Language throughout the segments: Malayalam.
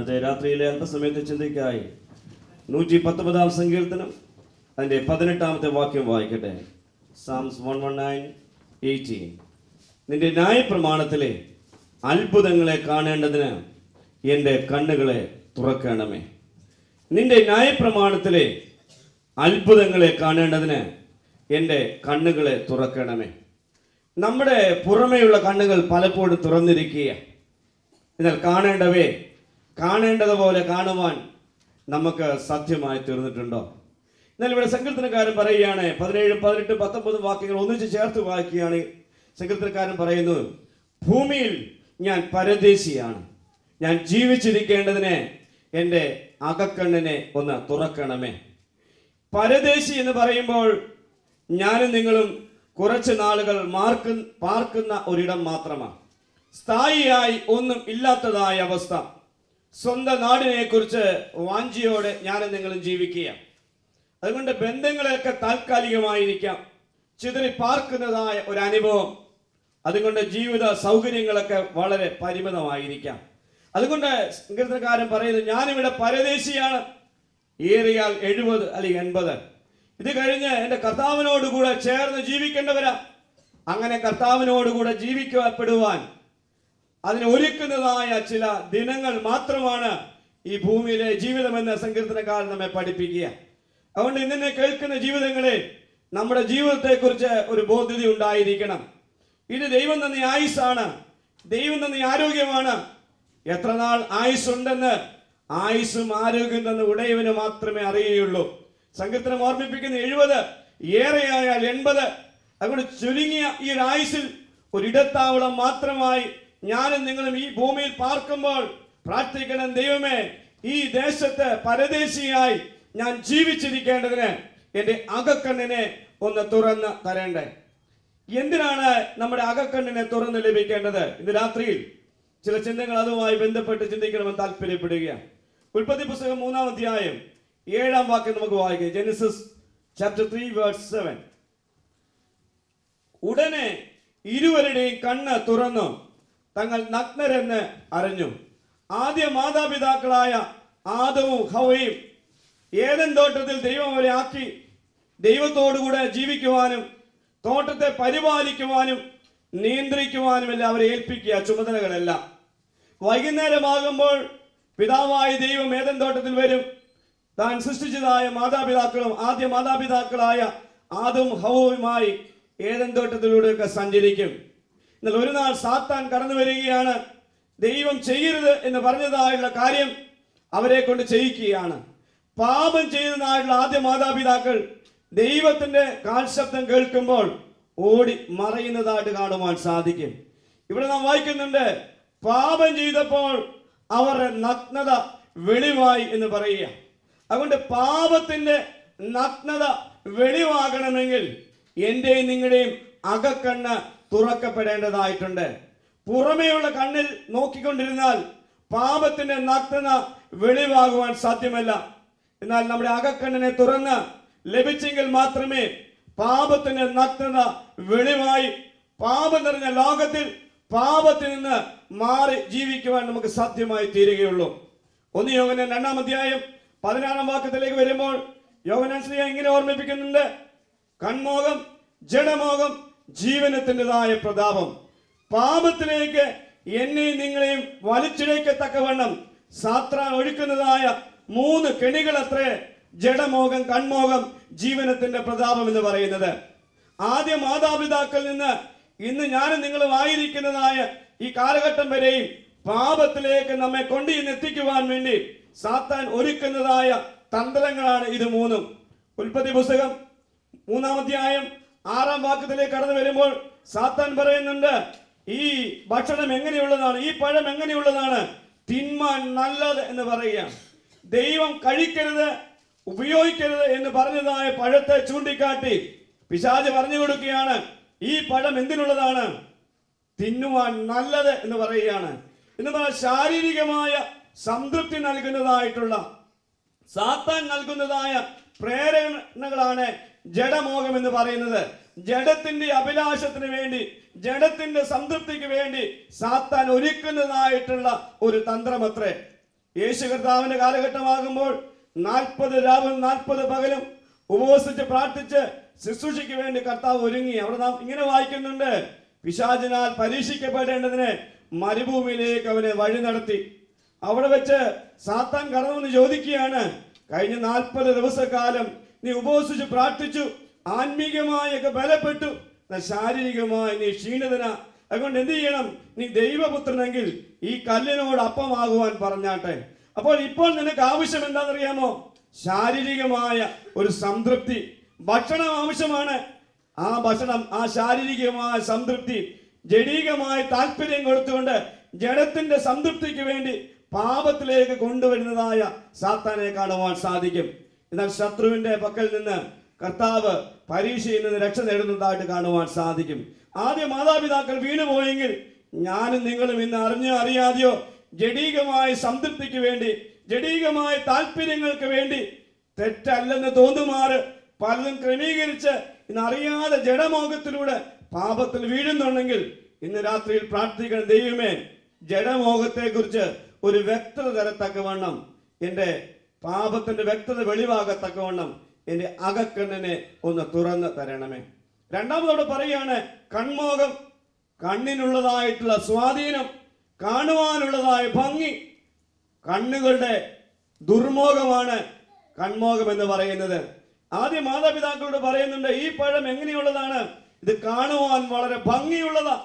ഇന്നത്തെ രാത്രിയിലെ അല്പസമയത്തെ ചിന്തയ്ക്കായി 119 സങ്കീർത്തനം അതിൻ്റെ 18 വാക്യം വായിക്കട്ടെ. Psalms 119:18. നിന്റെ ന്യായപ്രമാണത്തിലെ അത്ഭുതങ്ങളെ കാണേണ്ടതിന് എൻ്റെ കണ്ണുകളെ തുറക്കണമേ. നിന്റെ ന്യായപ്രമാണത്തിലെ അത്ഭുതങ്ങളെ കാണേണ്ടതിന് എൻ്റെ കണ്ണുകളെ തുറക്കണമേ. നമ്മുടെ പുറമേയുള്ള കണ്ണുകൾ പലപ്പോഴും തുറന്നിരിക്കുക. എന്നാൽ കാണേണ്ടതുപോലെ കാണുവാൻ നമുക്ക് സാധ്യമായി തീർന്നിട്ടുണ്ടോ? എന്നാൽ ഇവിടെ സങ്കീർത്തനക്കാരൻ പറയുകയാണ്, 17, 18, 19 വാക്യങ്ങൾ ഒന്നിച്ച് ചേർത്ത് വായിക്കുകയാണ്. സങ്കീർത്തനക്കാരൻ പറയുന്നു, ഭൂമിയിൽ ഞാൻ പരദേശിയാണ്, ഞാൻ ജീവിച്ചിരിക്കേണ്ടതിന് എൻ്റെ അകക്കണ്ണിനെ ഒന്ന് തുറക്കണമേ. പരദേശി എന്ന് പറയുമ്പോൾ ഞാനും നിങ്ങളും കുറച്ച് നാളുകൾ പാർക്കുന്ന ഒരിടം മാത്രമാണ്. സ്ഥായിയായി ഒന്നും ഇല്ലാത്തതായ അവസ്ഥ. സ്വന്തം നാടിനെ കുറിച്ച് വാഞ്ചിയോടെ ഞാനും നിങ്ങളും ജീവിക്കുക. അതുകൊണ്ട് ബന്ധങ്ങളെയൊക്കെ താൽക്കാലികമായിരിക്കാം, ചിതറി പാർക്കുന്നതായ ഒരു അനുഭവം. അതുകൊണ്ട് ജീവിത സൗകര്യങ്ങളൊക്കെ വളരെ പരിമിതമായിരിക്കാം. അതുകൊണ്ട് സങ്കീർത്തനക്കാരൻ പറയുന്നത്, ഞാനിവിടെ പരദേശിയാണ്, ഏറിയാൽ 70 അല്ലെങ്കിൽ 80. ഇത് കഴിഞ്ഞ് എൻ്റെ കർത്താവിനോടുകൂടെ ചേർന്ന് ജീവിക്കേണ്ടവരാ. അങ്ങനെ കർത്താവിനോടുകൂടെ ജീവിക്കപ്പെടുവാൻ അതിന് ഒരുക്കുന്നതായ ചില ദിനങ്ങൾ മാത്രമാണ് ഈ ഭൂമിയിലെ ജീവിതമെന്ന് സങ്കീർത്തനക്കാരൻ നമ്മെ പഠിപ്പിക്കുക. അതുകൊണ്ട് ഇന്നെ കേൾക്കുന്ന ജീവിതങ്ങളെ നമ്മുടെ ജീവിതത്തെക്കുറിച്ച് ഒരു ബോധ്യത ഉണ്ടായിരിക്കണം. ഇത് ദൈവം തന്ന ആയുസ്സാണ്, ദൈവം തന്ന ആരോഗ്യമാണ്. എത്ര നാൾ ആയുസ്സുണ്ടെന്ന് ആയുസ്സും ആരോഗ്യം തന്ന ഉടയവന് മാത്രമേ അറിയുകയുള്ളൂ. സങ്കീർത്തനം ഓർമ്മിപ്പിക്കുന്ന 70, ഏറെയായാൽ 80. അതുകൊണ്ട് ചുരുങ്ങിയ ഈ ഒരു ആയുസ്സിൽ ഒരിടത്താവളം മാത്രമായി ഞാനും നിങ്ങളും ഈ ഭൂമിയിൽ പാർക്കുമ്പോൾ പ്രാർത്ഥിക്കണം, ദൈവമേ, ഈ ദേശത്ത് പരദേശിയായി ഞാൻ ജീവിച്ചിരിക്കേണ്ടതിന് എൻ്റെ അകക്കണ്ണിനെ ഒന്ന് തുറന്ന് തരേണ്ടേ. എന്തിനാണ് നമ്മുടെ അകക്കണ്ണിനെ തുറന്ന് ലഭിക്കേണ്ടത്? ഇന്ന് രാത്രിയിൽ ചില ചിന്തകൾ അതുമായി ബന്ധപ്പെട്ട് ചിന്തിക്കണമെന്ന് താല്പര്യപ്പെടുകയാണ്. ഉൽപ്പത്തി പുസ്തകം 3-ാം അധ്യായം 7-ാം വാക്യം നമുക്ക് വായിക്കാം. Genesis chapter 3 verse 7. ഉടനെ ഇരുവരുടെയും കണ്ണ് തുറന്നു തങ്ങൾ നഗ്നരെന്ന് അറിഞ്ഞു. ആദ്യ മാതാപിതാക്കളായ ആദവും ഹവ്വയും ഏദൻ തോട്ടത്തിൽ ദൈവം അവരെ ആക്കി ദൈവത്തോടുകൂടെ ജീവിക്കുവാനും തോട്ടത്തെ പരിപാലിക്കുവാനും നിയന്ത്രിക്കുവാനുമെല്ലാം അവരെ ഏൽപ്പിക്കുക ചുമതലകളെല്ലാം. വൈകുന്നേരമാകുമ്പോൾ പിതാവായ ദൈവം ഏദൻ തോട്ടത്തിൽ വരും. താൻ സൃഷ്ടിച്ചതായ മാതാപിതാക്കളും ആദ്യ മാതാപിതാക്കളായ ആദവും ഹവ്വയുമായി ഏദൻ തോട്ടത്തിലൂടെയൊക്കെ സഞ്ചരിക്കും. എന്നാൽ ഒരു നാൾ സാത്താൻ കടന്നു വരികയാണ്. ദൈവം ചെയ്യരുത് എന്ന് പറഞ്ഞതായുള്ള കാര്യം അവരെ കൊണ്ട് ചെയ്യിക്കുകയാണ്. പാപം ചെയ്തതായുള്ള ആദ്യ മാതാപിതാക്കൾ ദൈവത്തിന്റെ കാൽശബ്ദം കേൾക്കുമ്പോൾ ഓടി മറയുന്നതായിട്ട് കാണുവാൻ സാധിക്കും. ഇവിടെ നാം വായിക്കുന്നുണ്ട്, പാപം ചെയ്തപ്പോൾ അവരുടെ നഗ്നത വെളിവായി എന്ന് പറയുക. അതുകൊണ്ട് പാപത്തിന്റെ നഗ്നത വെളിവാകണമെങ്കിൽ എന്റെയും നിങ്ങളുടെയും അകക്കണ്ണ് തുറക്കപ്പെടേണ്ടതായിട്ടുണ്ട്. പുറമേയുള്ള കണ്ണിൽ നോക്കിക്കൊണ്ടിരുന്നാൽ പാപത്തിന്റെ നഗ്നത വെളിവാകുവാൻ സാധ്യമല്ല. എന്നാൽ നമ്മുടെ അകക്കണ്ണിനെ തുറന്ന് ലഭിച്ചെങ്കിൽ മാത്രമേ പാപത്തിന്റെ നഗ്നത വെളിവായി പാപം നിറഞ്ഞ ലോകത്തിൽ പാപത്തിൽ നിന്ന് മാറി ജീവിക്കുവാൻ നമുക്ക് സാധ്യമായി തീരുകയുള്ളൂ. 1 യോഹന്നാൻ 2-ാം അധ്യായം 16-ാം വാക്യത്തിലേക്ക് വരുമ്പോൾ യോഹന്നാൻ ശ്ലീഹ ഇങ്ങനെ ഓർമ്മിപ്പിക്കുന്നുണ്ട്, കൺമോഹം, ജഡമോഹം, ജീവനത്തിൻ്റെതായ പ്രതാപം. പാപത്തിലേക്ക് എന്നെയും നിങ്ങളെയും വലിച്ചിഴക്കത്തക്കവണ്ണം സാത്താൻ ഒഴുക്കുന്നതായ 3 കെണികൾ അത്രേ ജഡമോഹം, കൺമോഹം, ജീവനത്തിന്റെ പ്രതാപം എന്ന് പറയുന്നത്. ആദ്യ മാതാപിതാക്കളിൽ നിന്ന് ഇന്ന് ഞാനും നിങ്ങളും ആയിരിക്കുന്നതായ ഈ കാലഘട്ടം വരെയും പാപത്തിലേക്ക് നമ്മെ കൊണ്ട് എത്തിക്കുവാൻ വേണ്ടി സാത്താൻ ഒരുക്കുന്നതായ തന്ത്രങ്ങളാണ് ഇത് 3. ഉൽപ്പത്തി പുസ്തകം 3-ാം അധ്യായം 6-ാം വാക്യത്തിലേക്ക് കടന്നു വരുമ്പോൾ സാത്താൻ പറയുന്നുണ്ട്, ഈ ഭക്ഷണം എങ്ങനെയുള്ളതാണ്, ഈ പഴം എങ്ങനെയുള്ളതാണ്, തിന്മാൻ നല്ലത് എന്ന് പറയുക. ദൈവം കഴിക്കരുത്, ഉപയോഗിക്കരുത് എന്ന് പറഞ്ഞതായ പഴത്തെ ചൂണ്ടിക്കാട്ടി പിശാച് പറഞ്ഞു കൊടുക്കുകയാണ്, ഈ പഴം എന്തിനുള്ളതാണ്, തിന്നുവാൻ നല്ലത് എന്ന് പറയുകയാണ്. എന്ന് പറഞ്ഞാൽ ശാരീരികമായ സംതൃപ്തി നൽകുന്നതായിട്ടുള്ള സാത്താൻ നൽകുന്നതായ പ്രേരണകളാണ് ജഡമോഹം എന്ന് പറയുന്നത്. ജഡത്തിന്റെ അഭിലാഷത്തിന് വേണ്ടി, ജഡത്തിന്റെ സംതൃപ്തിക്ക് വേണ്ടി സാത്താൻ ഒരുക്കുന്നതായിട്ടുള്ള ഒരു തന്ത്രമത്രേ. യേശു കർത്താവിന്റെ കാലഘട്ടമാകുമ്പോൾ 40 രാവും 40 പകലും ഉപവസിച്ച് പ്രാർത്ഥിച്ച് ശുശ്രൂഷയ്ക്ക് വേണ്ടി കർത്താവ് ഒരുങ്ങി. അവിടെ നാം ഇങ്ങനെ വായിക്കുന്നുണ്ട്, പിശാചിനാൽ പരീക്ഷിക്കപ്പെടേണ്ടതിന് മരുഭൂമിയിലേക്ക് അവനെ വഴി നടത്തി. അവിടെ വെച്ച് സാത്താൻ കടന്നുവന്ന് ചോദിക്കുകയാണ്, കഴിഞ്ഞ 40 ദിവസക്കാലം നീ ഉപവസിച്ച് പ്രാർത്ഥിച്ചു, ആത്മീകമായൊക്കെ ബലപ്പെട്ടു, ശാരീരികമായി നീ ക്ഷീണിതന. അതുകൊണ്ട് എന്ത് ചെയ്യണം? നീ ദൈവപുത്രനെങ്കിൽ ഈ കല്ലിനോട് അപ്പമാകുവാൻ പറഞ്ഞാട്ടെ. അപ്പോൾ ഇപ്പോൾ നിനക്ക് ആവശ്യം എന്താണെന്നറിയാമോ? ശാരീരികമായ ഒരു സംതൃപ്തി, ഭക്ഷണം ആവശ്യമാണ്. ആ ഭക്ഷണം, ആ ശാരീരികമായ സംതൃപ്തി ജഡീകമായ താല്പര്യം കൊടുത്തുകൊണ്ട് ജഡത്തിന്റെ സംതൃപ്തിക്ക് വേണ്ടി പാപത്തിലേക്ക് കൊണ്ടുവരുന്നതായ സാത്താനെ കാണുവാൻ സാധിക്കും. എന്നാൽ ശത്രുവിന്റെ പക്കൽ നിന്ന് കർത്താവ് പരീക്ഷയിൽ നിന്ന് രക്ഷ നേടുന്നതായിട്ട് കാണുവാൻ സാധിക്കും. ആദ്യ മാതാപിതാക്കൾ വീണുപോയെങ്കിൽ ഞാനും നിങ്ങളും ഇന്ന് അറിഞ്ഞോ അറിയാതെയോ ജഡീകമായ സംതൃപ്തിക്ക് വേണ്ടി, ജഡീകമായ താല്പര്യങ്ങൾക്ക് വേണ്ടി തെറ്റല്ലെന്ന് തോന്നുമാറ് പലതും ക്രമീകരിച്ച് ഇന്ന് അറിയാതെ ജഡമോഹത്തിലൂടെ പാപത്തിൽ വീഴുന്നുണ്ടെങ്കിൽ ഇന്ന് രാത്രിയിൽ പ്രാർത്ഥിക്കണം, ദൈവമേ ജഡമോഹത്തെ കുറിച്ച് ഒരു വ്യക്തത തരത്തക്കവണ്ണം, എൻ്റെ പാപത്തിന്റെ വ്യക്തത വെളിവാകത്തക്കവണ്ണം എൻ്റെ അകക്കണ്ണിനെ ഒന്ന് തുറന്ന് തരണമേ. രണ്ടാമതോടെ പറയുകയാണ്, കൺമോഹം, കണ്ണിനുള്ളതായിട്ടുള്ള സ്വാധീനം, കാണുവാനുള്ളതായ ഭംഗി, കണ്ണുകളുടെ ദുർമോഹമാണ് കൺമോഹം എന്ന് പറയുന്നത്. ആദ്യം മാതാപിതാക്കളോട് പറയുന്നുണ്ട്, ഈ പഴം എങ്ങനെയുള്ളതാണ്? ഇത് കാണുവാൻ വളരെ ഭംഗിയുള്ളതാ,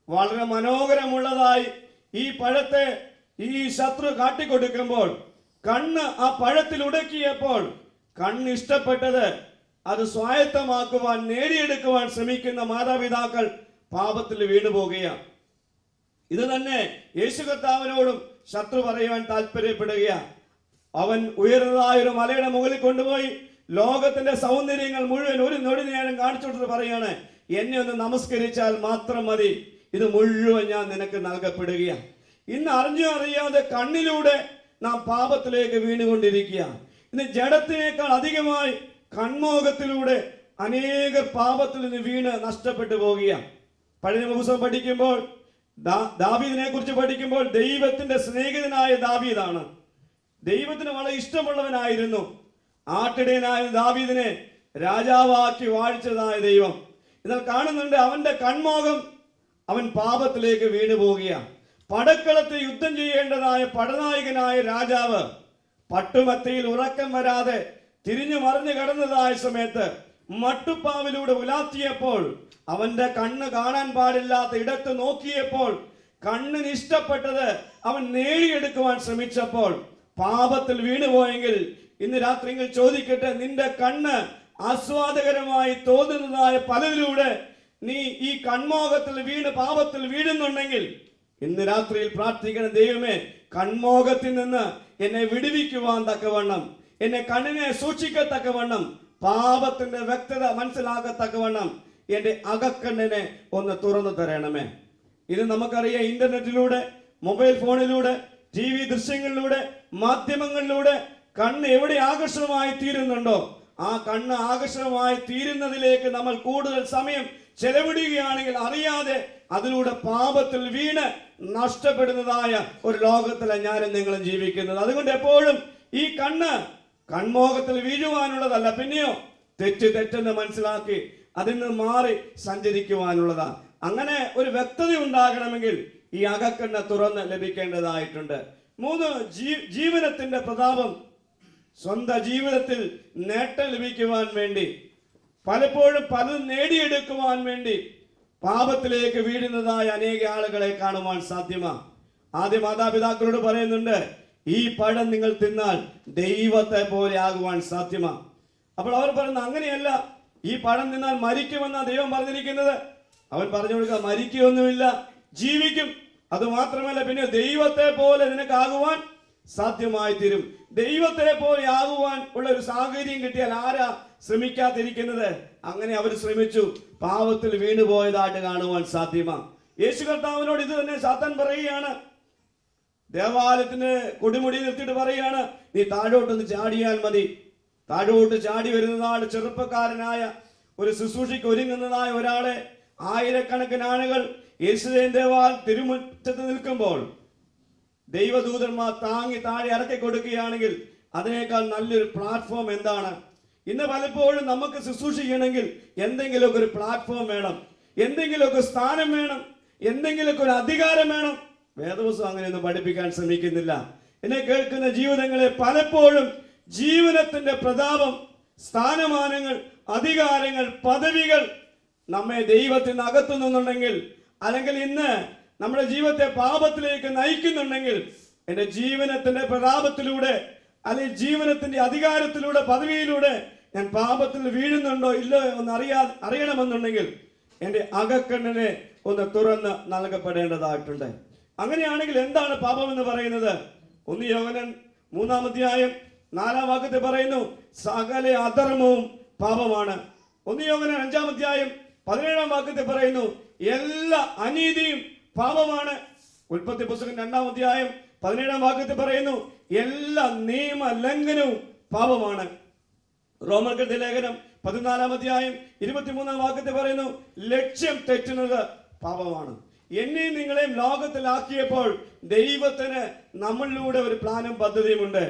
വളരെ മനോഹരമുള്ളതായി ഈ പഴത്തെ ഈ ശത്രു കാട്ടിക്കൊടുക്കുമ്പോൾ കണ്ണ് ആ പഴത്തിൽ ഉടക്കിയപ്പോൾ കണ്ണ് ഇഷ്ടപ്പെട്ടത് അത് സ്വായത്തമാക്കുവാൻ, നേടിയെടുക്കുവാൻ ശ്രമിക്കുന്ന മാതാപിതാക്കൾ പാപത്തിൽ വീണുപോകുകയാണ്. ഇത് തന്നെ യേശു കർത്താവിനോടും ശത്രു പറയുവാൻ താല്പര്യപ്പെടുകയാണ്. അവൻ ഉയർന്നതായ ഒരു മലയുടെ മുകളിൽ കൊണ്ടുപോയി ലോകത്തിന്റെ സൗന്ദര്യങ്ങൾ മുഴുവൻ ഒരു നൊടി നേരം കാണിച്ചു കൊടുത്തിട്ട് പറയാണ്, എന്നെ ഒന്ന് നമസ്കരിച്ചാൽ മാത്രം മതി, ഇത് മുഴുവൻ ഞാൻ നിനക്ക് നൽകപ്പെടുകയാണ്. ഇന്ന് അറിഞ്ഞോ അറിയാതെ കണ്ണിലൂടെ നാം പാപത്തിലേക്ക് വീണുകൊണ്ടിരിക്കുക. ഇന്ന് ജഡത്തിനേക്കാൾ അധികമായി കൺമോഹത്തിലൂടെ അനേകർ പാപത്തിൽ നിന്ന് വീണ് നഷ്ടപ്പെട്ടു പോവുകയാണ്. പഴയ പുസ്തകം പഠിക്കുമ്പോൾ ദാവീദിനെ കുറിച്ച് പഠിക്കുമ്പോൾ ദൈവത്തിന്റെ സ്നേഹിതനായ ദാവീദാണ്. ദൈവത്തിന് വളരെ ഇഷ്ടമുള്ളവനായിരുന്നു. ആട്ടിടയനായ ദാവീദിനെ രാജാവാക്കി വാഴിച്ചതായ ദൈവം. എന്നാൽ കാണുന്നുണ്ട്, അവന്റെ കൺമോഹം, അവൻ പാപത്തിലേക്ക് വീണു പോവുകയാണ്. പടക്കളത്തിൽ യുദ്ധം ചെയ്യേണ്ടതായ പടനായകനായ രാജാവ് പട്ടുമത്തയിൽ ഉറക്കം വരാതെ തിരിഞ്ഞു മറിഞ്ഞു കിടന്നതായ സമയത്ത് മട്ടുപ്പാവിലൂടെ ഉലാത്തിയപ്പോൾ അവന്റെ കണ്ണ് കാണാൻ പാടില്ലാത്ത ഇടത്ത് നോക്കിയപ്പോൾ കണ്ണിന് ഇഷ്ടപ്പെട്ടത് അവൻ നേടിയെടുക്കുവാൻ ശ്രമിച്ചപ്പോൾ പാപത്തിൽ വീണുപോയെങ്കിൽ ഇന്ന് രാത്രിയിൽ ചോദിക്കട്ടെ, നിന്റെ കണ്ണ് ആസ്വാദകരമായി തോന്നുന്നതായ പലതിലൂടെ നീ ഈ കൺമോഹത്തിൽ വീണ് പാപത്തിൽ വീഴുന്നുണ്ടെങ്കിൽ ഇന്ന് രാത്രിയിൽ പ്രാർത്ഥിക്കണം, ദൈവമേ കൺമോഹത്തിൽ നിന്ന് എന്നെ വിടുവിക്കുവാൻ തക്കവണ്ണം, എന്നെ കണ്ണിനെ സൂക്ഷിക്കത്തക്കവണ്ണം, പാപത്തിന്റെ വ്യക്തത മനസ്സിലാക്കത്തക്കവണ്ണം എന്റെ അകക്കണ്ണിനെ ഒന്ന് തുറന്നു തരണമേ. ഇത് നമുക്കറിയാം, ഇന്റർനെറ്റിലൂടെ, മൊബൈൽ ഫോണിലൂടെ, TV ദൃശ്യങ്ങളിലൂടെ, മാധ്യമങ്ങളിലൂടെ കണ്ണ് എവിടെ ആകർഷണമായി തീരുന്നുണ്ടോ ആ കണ്ണ് ആകർഷണമായി തീരുന്നതിലേക്ക് നമ്മൾ കൂടുതൽ സമയം ചെലവിടുകയാണെങ്കിൽ അറിയാതെ അതിലൂടെ പാപത്തിൽ വീണ് നഷ്ടപ്പെടുന്നതായ ഒരു ലോകത്തിലാണ് ഞാനും നിങ്ങളും ജീവിക്കുന്നത്. അതുകൊണ്ട് എപ്പോഴും ഈ കണ്ണ് കൺമോഹത്തിൽ വീഴുവാനുള്ളതല്ല, പിന്നെയോ തെറ്റെന്ന് മനസ്സിലാക്കി അതിൽ നിന്ന് മാറി സഞ്ചരിക്കുവാനുള്ളതാ. അങ്ങനെ ഒരു വ്യക്തത ഉണ്ടാകണമെങ്കിൽ ഈ അകക്കണ്ണ് തുറന്ന് ലഭിക്കേണ്ടതായിട്ടുണ്ട്. 3, ജീവനത്തിന്റെ പ്രതാപം. സ്വന്തം ജീവിതത്തിൽ നേട്ടം ലഭിക്കുവാൻ വേണ്ടി, പലപ്പോഴും പലതും നേടിയെടുക്കുവാൻ വേണ്ടി പാപത്തിലേക്ക് വീഴുന്നതായ അനേക ആളുകളെ കാണുവാൻ സാധ്യമാണ്. ആദ്യ മാതാപിതാക്കളോട് പറയുന്നുണ്ട്, ഈ പഴം നിങ്ങൾ തിന്നാൽ ദൈവത്തെ പോലെ ആകുവാൻ സാധ്യമാണ്. അപ്പോൾ അവർ പറയുന്നത് അങ്ങനെയല്ല, ഈ പഴം തിന്നാൽ മരിക്കുമെന്നാണ് ദൈവം പറഞ്ഞിരിക്കുന്നത്. അവൻ പറഞ്ഞു കൊടുക്കുക, മരിക്കുകയൊന്നുമില്ല, ജീവിക്കും. അത് മാത്രമല്ല, പിന്നെ ദൈവത്തെ പോലെ നിനക്കാകുവാൻ സാധ്യമായി തീരും. ദൈവത്തെ പോലെ ആകുവാൻ ഉള്ള ഒരു സാഹചര്യം കിട്ടിയാൽ ആരാ ശ്രമിക്കാതിരിക്കുന്നത്? അങ്ങനെ അവർ ശ്രമിച്ചു, പാവത്തിൽ വീണുപോയതായിട്ട് കാണുവാൻ സാധ്യമാണ്. യേശു കർത്താവിനോട് ഇത് തന്നെ സാത്താൻ പറയുകയാണ്. ദേവാലയത്തിന് കൊടിമുടി നിർത്തിയിട്ട് പറയുകയാണ്, നീ താഴോട്ടൊന്ന് ചാടിയാൽ മതി. താഴോട്ട് ചാടി വരുന്നതാണ് ചെറുപ്പക്കാരനായ ഒരു ശുശ്രൂഷയ്ക്ക് ഒരുങ്ങുന്നതായ ഒരാളെ ആയിരക്കണക്കിന് ആളുകൾ യേശുദേവൻ ദേവാലയ തിരുമുറ്റത്ത് നിൽക്കുമ്പോൾ ദൈവദൂതന്മാർ താങ്ങി താഴെ ഇറക്കി കൊടുക്കുകയാണെങ്കിൽ അതിനേക്കാൾ നല്ലൊരു പ്ലാറ്റ്ഫോം എന്താണ്? ഇന്ന് പലപ്പോഴും നമുക്ക് ശുശ്രൂഷിക്കണമെങ്കിൽ എന്തെങ്കിലുമൊക്കെ ഒരു പ്ലാറ്റ്ഫോം വേണം, എന്തെങ്കിലുമൊക്കെ സ്ഥാനം വേണം, എന്തെങ്കിലുമൊക്കെ ഒരു അധികാരം വേണം. വേദപുസ്തകം അങ്ങനെയൊന്നും പഠിപ്പിക്കാൻ ശ്രമിക്കുന്നില്ല. എന്നെ കേൾക്കുന്ന ജീവിതങ്ങളെ പലപ്പോഴും ജീവനത്തിന്റെ പ്രതാപം, സ്ഥാനമാനങ്ങൾ, അധികാരങ്ങൾ, പദവികൾ നമ്മെ ദൈവത്തിൽ നിന്ന് അകത്തുന്നുണ്ടെങ്കിൽ, അല്ലെങ്കിൽ ഇന്ന് നമ്മുടെ ജീവിതത്തെ പാപത്തിലേക്ക് നയിക്കുന്നുണ്ടെങ്കിൽ, എൻ്റെ ജീവനത്തിന്റെ പ്രതാപത്തിലൂടെ അല്ലെങ്കിൽ ജീവനത്തിന്റെ അധികാരത്തിലൂടെ, പദവിയിലൂടെ ഞാൻ പാപത്തിൽ വീഴുന്നുണ്ടോ ഇല്ലോ എന്ന് അറിയണമെന്നുണ്ടെങ്കിൽ എൻ്റെ അകക്കണ്ണിനെ ഒന്ന് തുറന്ന് നൽകപ്പെടേണ്ടതായിട്ടുണ്ട്. അങ്ങനെയാണെങ്കിൽ എന്താണ് പാപം എന്ന് പറയുന്നത്? 1 യോഹന്നാൻ 3-ാം അധ്യായം 4-ാം വാക്യത്തിൽ പറയുന്നു, സകല അധർമ്മവും പാപമാണ്. 1 യോഹന്നാൻ 5-ാം അധ്യായം 17-ാം വാക്യത്തിൽ പറയുന്നു, എല്ലാ അനീതിയും പാപമാണ്. ഉൽപ്പത്തി പുസ്തകം 2-ാം അധ്യായം 17-ാം വാക്യത്തിൽ പറയുന്നു, എല്ലാ നിയമ ലംഘനവും പാപമാണ്. റോമർക്കെഴുതിയ ലേഖനം 14-ാം അധ്യായം 23-ാം വാക്യത്തിൽ പറയുന്നു, ലക്ഷ്യം തെറ്റുന്നത് പാപമാണ്. എന്നെയും നിങ്ങളെയും ലോകത്തിലാക്കിയപ്പോൾ ദൈവത്തിന് നമ്മളിലൂടെ ഒരു പ്ലാനും പദ്ധതിയും ഉണ്ട്.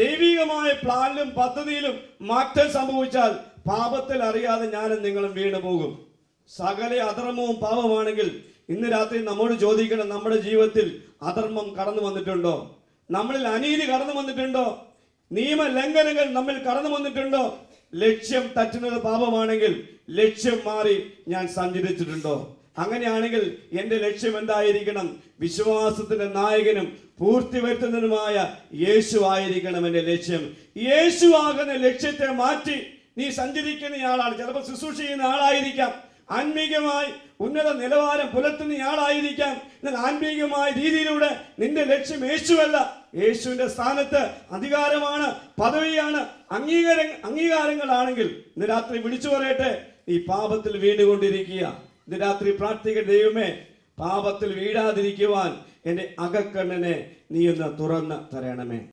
ദൈവികമായ പ്ലാനിലും പദ്ധതിയിലും മാറ്റം സംഭവിച്ചാൽ പാപത്തിൽ അറിയാതെ ഞാനും നിങ്ങളും വീണു പോകും. സകല അധർമ്മവും പാപമാണെങ്കിൽ ഇന്ന് രാത്രി നമ്മോട് ചോദിക്കണം, നമ്മുടെ ജീവിതത്തിൽ അധർമ്മം കടന്നു വന്നിട്ടുണ്ടോ? നമ്മളിൽ അനീതി കടന്നു വന്നിട്ടുണ്ടോ? നിയമലംഘനങ്ങൾ നമ്മിൽ കടന്നു വന്നിട്ടുണ്ടോ? ലക്ഷ്യം തെറ്റുന്നത് പാപമാണെങ്കിൽ ലക്ഷ്യം മാറി ഞാൻ സഞ്ചരിച്ചിട്ടുണ്ടോ? അങ്ങനെയാണെങ്കിൽ എൻ്റെ ലക്ഷ്യം എന്തായിരിക്കണം? വിശ്വാസത്തിന്റെ നായകനും പൂർത്തി വരുത്തുന്നതിനുമായ യേശു ആയിരിക്കണം എൻ്റെ ലക്ഷ്യം. യേശു ആകുന്ന ലക്ഷ്യത്തെ മാറ്റി നീ സഞ്ചരിക്കുന്നയാളാണ്. ചിലപ്പോൾ ശുശ്രൂഷിക്കുന്ന ആളായിരിക്കാം, ആത്മീകമായി ഉന്നത നിലവാരം പുലർത്തുന്ന ആളായിരിക്കാം. എന്നാൽ ആത്മീകമായ രീതിയിലൂടെ നിന്റെ ലക്ഷ്യം യേശുവല്ല. യേശുവിന്റെ സ്ഥാനത്ത് അധികാരമാണ്, പദവിയാണ്, അംഗീകാരങ്ങളാണെങ്കിൽ ഇന്ന് രാത്രി വിളിച്ചു പറയട്ടെ, ഈ പാപത്തിൽ വീണുകൊണ്ടിരിക്കുക. ഇന്ന് രാത്രി പ്രാർത്ഥിക്കുന്ന ദൈവമേ, പാപത്തിൽ വീഴാതിരിക്കുവാൻ എൻ്റെ അകക്കണ്ണിനെ നീ ഒന്ന് തുറന്ന് തരണമേ.